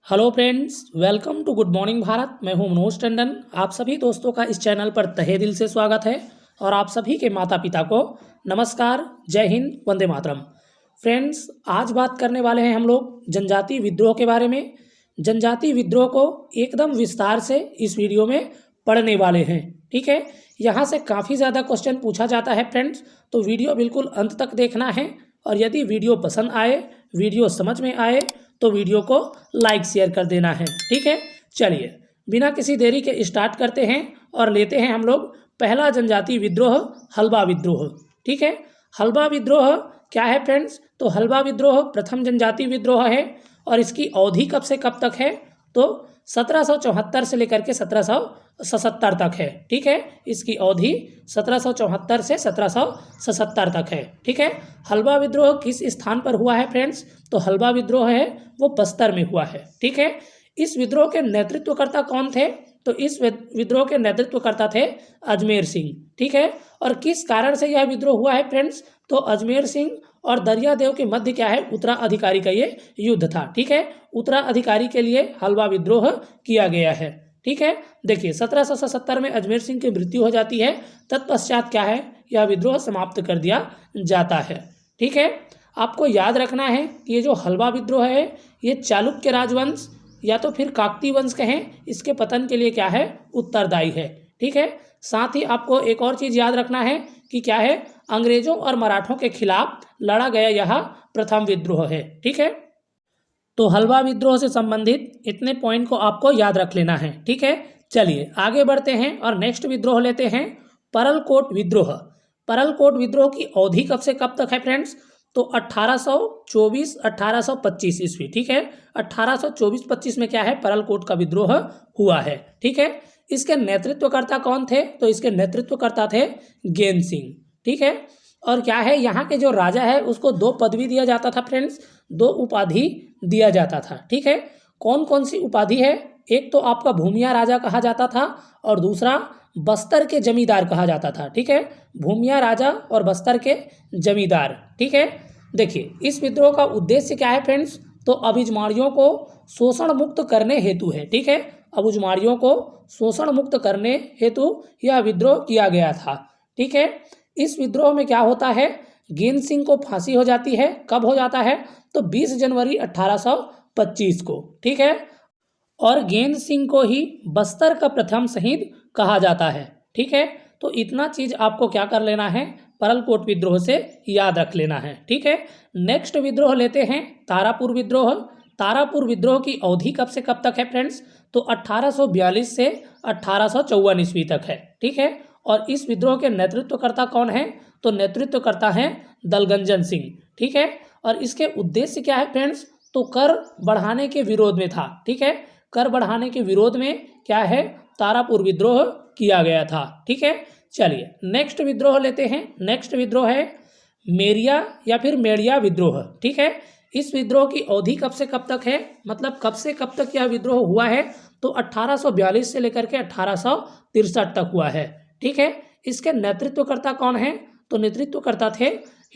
Hello friends, welcome to good morning Bharat. मैं हूं मनोज टंडन। आप सभी दोस्तों का इस चैनल पर तहे दिल से स्वागत है और आप सभी के माता पिता को नमस्कार, जय हिंद, वंदे मातरम। फ्रेंड्स, आज बात करने वाले हैं हम लोग जनजाति विद्रोह के बारे में। जनजाति विद्रोह को एकदम विस्तार से इस वीडियो में पढ़ने वाले हैं। ठीक है, यहाँ से काफ़ी ज़्यादा क्वेश्चन पूछा जाता है फ्रेंड्स, तो वीडियो बिल्कुल अंत तक देखना है। और यदि वीडियो पसंद आए, वीडियो समझ में आए तो वीडियो को लाइक शेयर कर देना है। ठीक है, चलिए बिना किसी देरी के स्टार्ट करते हैं और लेते हैं हम लोग पहला जनजाति विद्रोह, हल्बा विद्रोह। ठीक है, हल्बा विद्रोह क्या है फ्रेंड्स? तो हल्बा विद्रोह प्रथम जनजाति विद्रोह है और इसकी अवधि कब से कब तक है? तो 1774 से लेकर के 1777 तक है। ठीक है, इसकी अवधि 1774 से 1777 तक है। ठीक है, हल्बा विद्रोह किस स्थान पर हुआ है फ्रेंड्स? तो हल्बा विद्रोह है वो बस्तर में हुआ है। ठीक है, इस विद्रोह के नेतृत्वकर्ता कौन थे? तो इस विद्रोह के नेतृत्वकर्ता थे अजमेर सिंह। ठीक है, और किस कारण से यह विद्रोह हुआ है फ्रेंड्स? तो अजमेर सिंह और दरियादेव के मध्य क्या है, उत्तराधिकारी का ये युद्ध था। ठीक है, उत्तराधिकारी के लिए हल्बा विद्रोह किया गया है। ठीक है, देखिए 1777 में अजमेर सिंह की मृत्यु हो जाती है। तत्पश्चात क्या है, यह विद्रोह समाप्त कर दिया जाता है। ठीक है, आपको याद रखना है कि ये जो हल्बा विद्रोह है ये चालुक्य राजवंश या तो फिर काकती वंश कहें, इसके पतन के लिए क्या है, उत्तरदायी है। ठीक है, साथ ही आपको एक और चीज़ याद रखना है कि क्या है, अंग्रेजों और मराठों के खिलाफ लड़ा गया यह प्रथम विद्रोह है। ठीक है, तो हल्बा विद्रोह से संबंधित इतने पॉइंट को आपको याद रख लेना है। ठीक है, चलिए आगे बढ़ते हैं और नेक्स्ट विद्रोह लेते हैं, परलकोट विद्रोह। परलकोट विद्रोह की अवधि कब से कब तक है फ्रेंड्स? तो 1824-1825 ईस्वी। ठीक है, 1824-25 में क्या है, परलकोट का विद्रोह हुआ है। ठीक है, इसके नेतृत्वकर्ता कौन थे? तो इसके नेतृत्वकर्ता थे गेन सिंह। ठीक है, और क्या है, यहाँ के जो राजा है उसको दो पदवी दिया जाता था फ्रेंड्स, दो उपाधि दिया जाता था। ठीक है, कौन कौन सी उपाधि है? एक तो आपका भूमिया राजा कहा जाता था और दूसरा बस्तर के जमींदार कहा जाता था। ठीक है, भूमिया राजा और बस्तर के जमींदार। ठीक है, देखिए इस विद्रोह का उद्देश्य क्या है फ्रेंड्स? तो अबुझमाड़ियों को शोषण मुक्त करने हेतु है। ठीक है, अबुझमाड़ियों को शोषण मुक्त करने हेतु यह विद्रोह किया गया था। ठीक है, इस विद्रोह में क्या होता है, गेन सिंह को फांसी हो जाती है। कब हो जाता है? तो 20 जनवरी 1825 को। ठीक है, और गेन सिंह को ही बस्तर का प्रथम शहीद कहा जाता है। ठीक है, तो इतना चीज आपको क्या कर लेना है, परलकोट विद्रोह से याद रख लेना है। ठीक है, नेक्स्ट विद्रोह लेते हैं, तारापुर विद्रोह। तारापुर विद्रोह की अवधि कब से कब तक है फ्रेंड्स? तो 1842 से 1854 ईस्वी तक है। ठीक है, और इस विद्रोह के नेतृत्वकर्ता कौन है? तो नेतृत्वकर्ता हैं दलगंजन सिंह। ठीक है, और इसके उद्देश्य क्या है फ्रेंड्स? तो कर बढ़ाने के विरोध में था। ठीक है, कर बढ़ाने के विरोध में क्या है, तारापुर विद्रोह किया गया था। ठीक है, चलिए नेक्स्ट विद्रोह लेते हैं। नेक्स्ट विद्रोह है मेरिया या फिर मेड़िया विद्रोह। ठीक है, इस विद्रोह की अवधि कब से कब तक है, मतलब कब से कब तक यह विद्रोह हुआ है? तो 1842 से लेकर के 1863 तक हुआ है। ठीक है, इसके नेतृत्वकर्ता कौन है? तो नेतृत्वकर्ता थे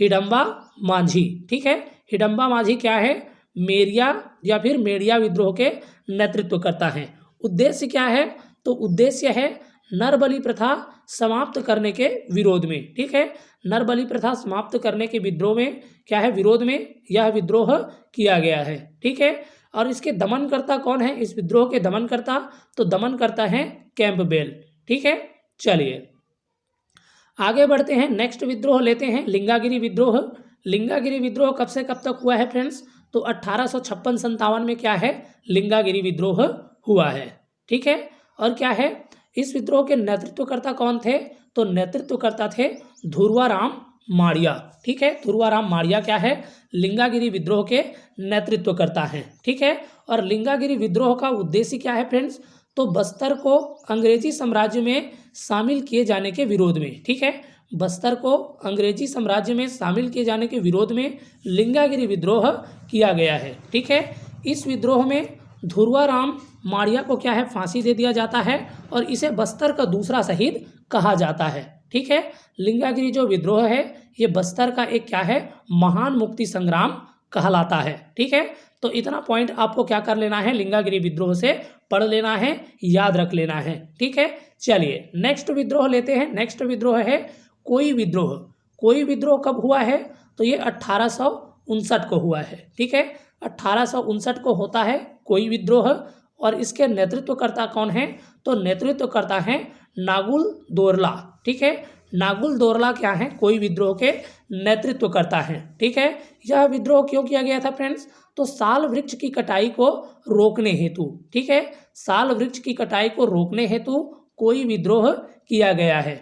हिडम्बा माझी। ठीक है, हिडम्बा माझी क्या है, मेरिया या फिर मेड़िया विद्रोह के नेतृत्वकर्ता हैं। उद्देश्य क्या है? तो उद्देश्य है नरबलि प्रथा समाप्त करने के विरोध में। ठीक है, नरबलि प्रथा समाप्त करने के विद्रोह में क्या है, विरोध में यह विद्रोह किया गया है। ठीक है, और इसके दमनकर्ता कौन है? इस विद्रोह के दमनकर्ता, तो दमनकर्ता हैं कैंपबेल। ठीक है, चलिए आगे बढ़ते हैं, नेक्स्ट विद्रोह लेते हैं, लिंगागिरी विद्रोह। लिंगागिरी विद्रोह कब से कब तक हुआ है फ्रेंड्स? तो 1856-57 में क्या है, लिंगागिरी विद्रोह हुआ है। ठीक है, और क्या है, इस विद्रोह के नेतृत्वकर्ता कौन थे? तो नेतृत्वकर्ता थे धुर्वाराम माड़िया। ठीक है, धुर्वाराम माड़िया क्या है, लिंगागिरी विद्रोह के नेतृत्वकर्ता हैं। ठीक है, और लिंगागिरी विद्रोह का उद्देश्य क्या है फ्रेंड्स? तो बस्तर को अंग्रेजी साम्राज्य में शामिल किए जाने के विरोध में। ठीक है, बस्तर को अंग्रेजी साम्राज्य में शामिल किए जाने के विरोध में लिंगागिरी विद्रोह किया गया है। ठीक है, इस विद्रोह में धुर्वाराम माड़िया को क्या है, फांसी दे दिया जाता है और इसे बस्तर का दूसरा शहीद कहा जाता है। ठीक है, लिंगागिरी जो विद्रोह है ये बस्तर का एक क्या है, महान मुक्ति संग्राम कहलाता है। ठीक है, तो इतना पॉइंट आपको क्या कर लेना है, लिंगागिरी विद्रोह से पढ़ लेना है, याद रख लेना है। ठीक है, चलिए नेक्स्ट विद्रोह लेते हैं। नेक्स्ट विद्रोह है कोई विद्रोह। कोई विद्रोह कब हुआ है, तो ये 1859 को हुआ है। ठीक है, 1859 को होता है कोई विद्रोह। और इसके नेतृत्वकर्ता कौन है, तो नेतृत्वकर्ता हैं नागुल दोरला। ठीक है, नागुल दोरला क्या है, कोई विद्रोह के नेतृत्व करता है। ठीक है, यह विद्रोह क्यों किया गया था फ्रेंड्स, तो साल वृक्ष की कटाई को रोकने हेतु। ठीक है, साल वृक्ष की कटाई को रोकने हेतु कोई विद्रोह किया गया है।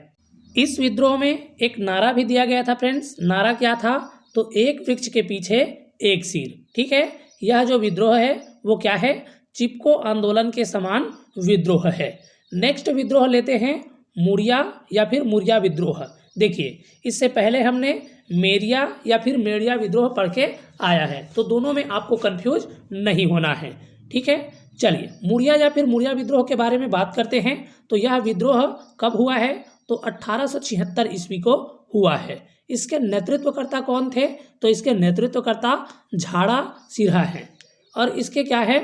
इस विद्रोह में एक नारा भी दिया गया था फ्रेंड्स। नारा क्या था, तो एक वृक्ष के पीछे एक सिर। ठीक है, यह जो विद्रोह है वो क्या है, चिपको आंदोलन के समान विद्रोह है। नेक्स्ट विद्रोह लेते हैं मुरिया या फिर मुरिया विद्रोह। देखिए, इससे पहले हमने मेरिया या फिर मेरिया विद्रोह पढ़ के आया है, तो दोनों में आपको कंफ्यूज नहीं होना है। ठीक है, चलिए मुरिया या फिर मुरिया विद्रोह के बारे में बात करते हैं। तो यह विद्रोह कब हुआ है, तो 1876 ईस्वी को हुआ है। इसके नेतृत्वकर्ता कौन थे, तो इसके नेतृत्वकर्ता झाड़ा सिरहा हैं। और इसके क्या है,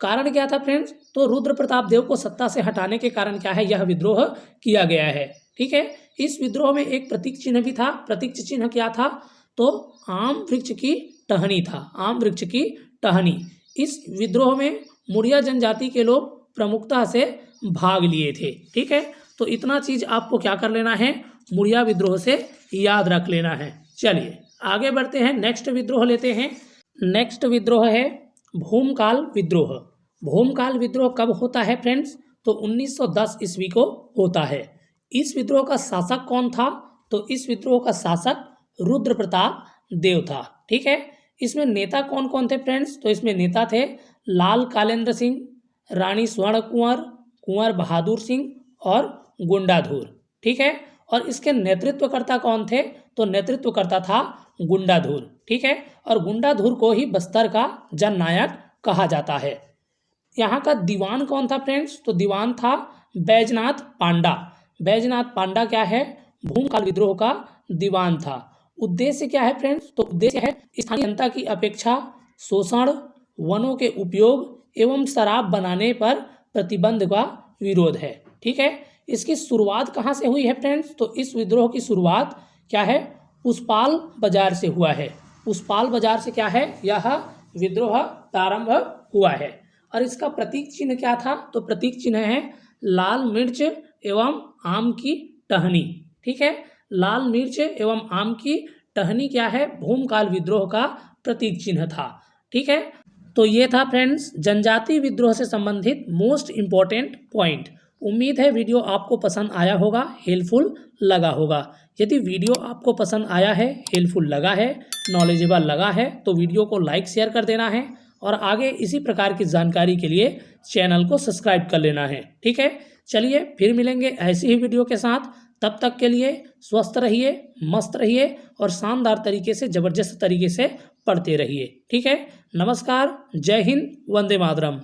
कारण क्या था फ्रेंड्स, तो रुद्र प्रताप देव को सत्ता से हटाने के कारण क्या है, यह विद्रोह किया गया है। ठीक है, इस विद्रोह में एक प्रतीक चिन्ह भी था। प्रतीक चिन्ह क्या था, तो आम वृक्ष की टहनी था। आम वृक्ष की टहनी। इस विद्रोह में मुरिया जनजाति के लोग प्रमुखता से भाग लिए थे। ठीक है, तो इतना चीज आपको क्या कर लेना है, मुरिया विद्रोह से याद रख लेना है। चलिए आगे बढ़ते हैं, नेक्स्ट विद्रोह लेते हैं। नेक्स्ट विद्रोह है भूमकाल विद्रोह। भूमकाल विद्रोह कब होता है फ्रेंड्स, तो 1910 ईस्वी को होता है। इस विद्रोह का शासक कौन था, तो इस विद्रोह का शासक रुद्र प्रताप देव था। ठीक है, इसमें नेता कौन कौन थे फ्रेंड्स, तो इसमें नेता थे लाल कालेंद्र सिंह, रानी स्वर्ण कुंवर, कुंवर बहादुर सिंह और गुंडाधुर। ठीक है, और इसके नेतृत्वकर्ता कौन थे, तो नेतृत्वकर्ता था गुंडाधुर। ठीक है, और गुंडाधुर को ही बस्तर का जननायक कहा जाता है। यहाँ का दीवान कौन था फ्रेंड्स, तो दीवान था बैजनाथ पांडा। बैजनाथ पांडा क्या है, भूमकाल विद्रोह का दीवान था। उद्देश्य क्या है फ्रेंड्स, तो उद्देश्य है स्थानीय जनता की अपेक्षा शोषण, वनों के उपयोग एवं शराब बनाने पर प्रतिबंध का विरोध है। ठीक है, इसकी शुरुआत कहाँ से हुई है फ्रेंड्स, तो इस विद्रोह की शुरुआत क्या है, पुष्पाल बाजार से हुआ है। पुष्पाल बाजार से क्या है, यह विद्रोह प्रारंभ हुआ है। और इसका प्रतीक चिन्ह क्या था, तो प्रतीक चिन्ह है लाल मिर्च एवं आम की टहनी। ठीक है, लाल मिर्च एवं आम की टहनी क्या है, भूमकाल विद्रोह का प्रतीक चिन्ह था। ठीक है, तो ये था फ्रेंड्स जनजाति विद्रोह से संबंधित मोस्ट इम्पोर्टेंट पॉइंट। उम्मीद है वीडियो आपको पसंद आया होगा, हेल्पफुल लगा होगा। यदि वीडियो आपको पसंद आया है, हेल्पफुल लगा है, नॉलेजेबल लगा है, तो वीडियो को लाइक शेयर कर देना है और आगे इसी प्रकार की जानकारी के लिए चैनल को सब्सक्राइब कर लेना है। ठीक है, चलिए फिर मिलेंगे ऐसी ही वीडियो के साथ। तब तक के लिए स्वस्थ रहिए, मस्त रहिए और शानदार तरीके से, ज़बरदस्त तरीके से पढ़ते रहिए। ठीक है, नमस्कार, जय हिंद, वंदे मातरम।